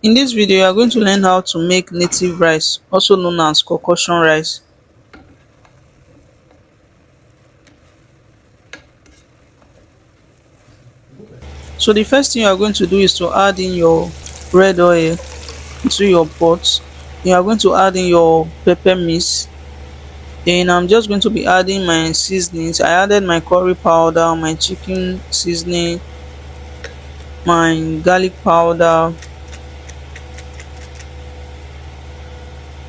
In this video, you are going to learn how to make native rice, also known as concoction rice. So the first thing you are going to do is to add in your red oil into your pot. You are going to add in your pepper mix. Then I'm just going to be adding my seasonings. I added my curry powder, my chicken seasoning, my garlic powder.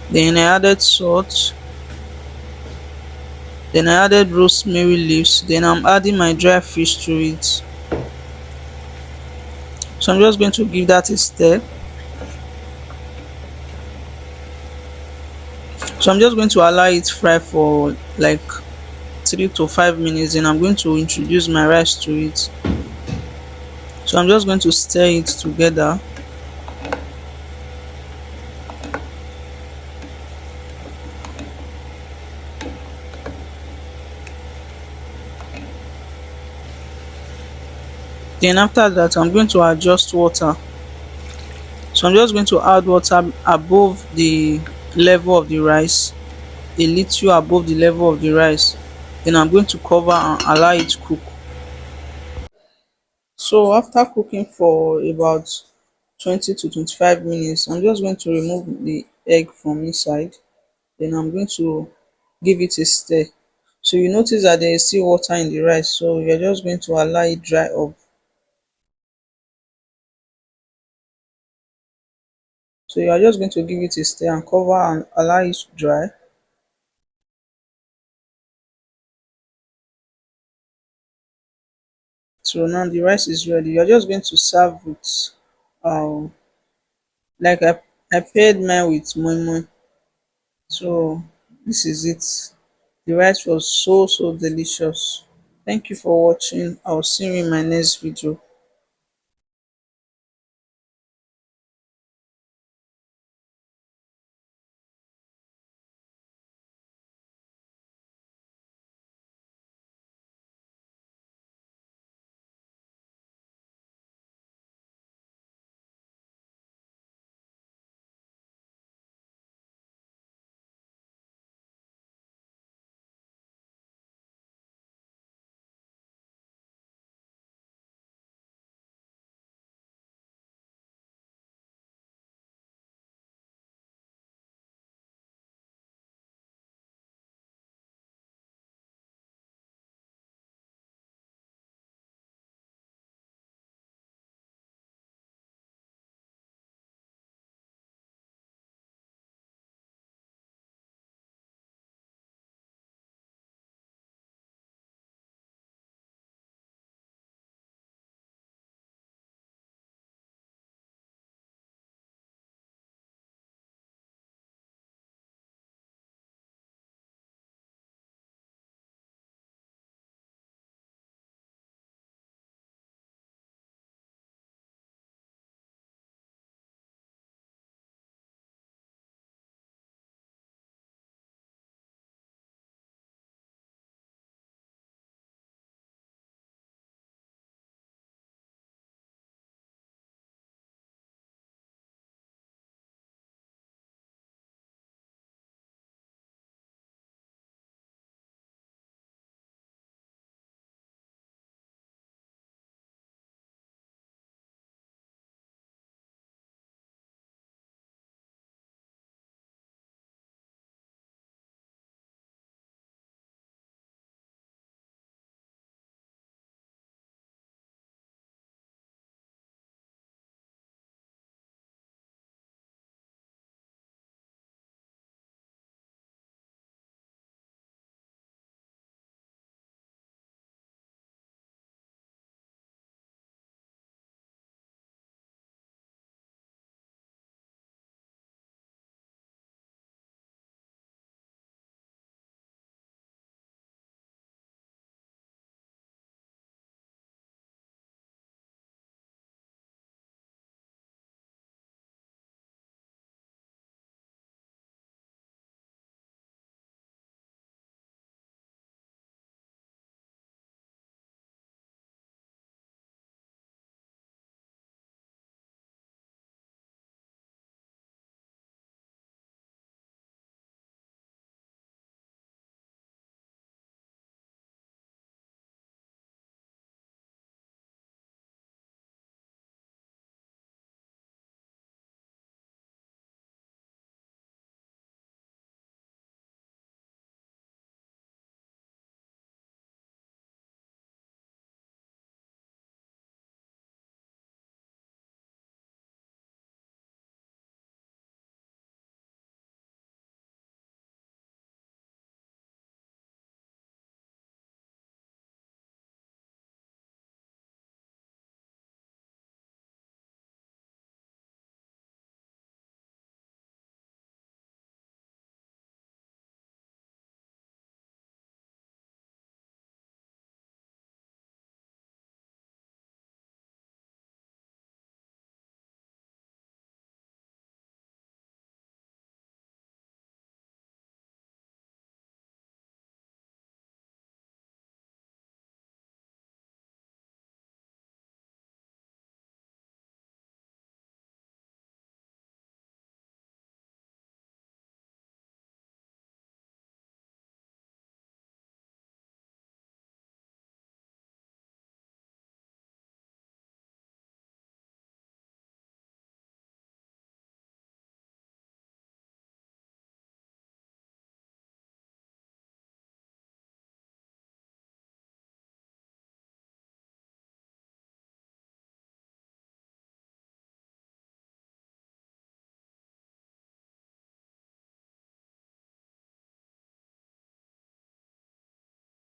Then I added salt. Then I added rosemary leaves. Then I'm adding my dry fish to it. So I'm just going to give that a stir. So I'm just going to allow it fry for like 3 to 5 minutes. Then I'm going to introduce my rice to it. So I'm just going to stir it together. Then after that, I'm going to adjust water. So I'm just going to add water above the level of the rice, a little above the level of the rice. Then I'm going to cover and allow it to cook. So after cooking for about 20 to 25 minutes, I'm just going to remove the egg from inside. Then I'm going to give it a stir. So you notice that there is still water in the rice, so you're just going to allow it dry up. So you are just going to give it a stir and cover and allow it to dry. So now the rice is ready. You're just going to serve with um like I paired mine with moi moi. So this is it. The rice was so delicious. Thank you for watching. I'll see you in my next video.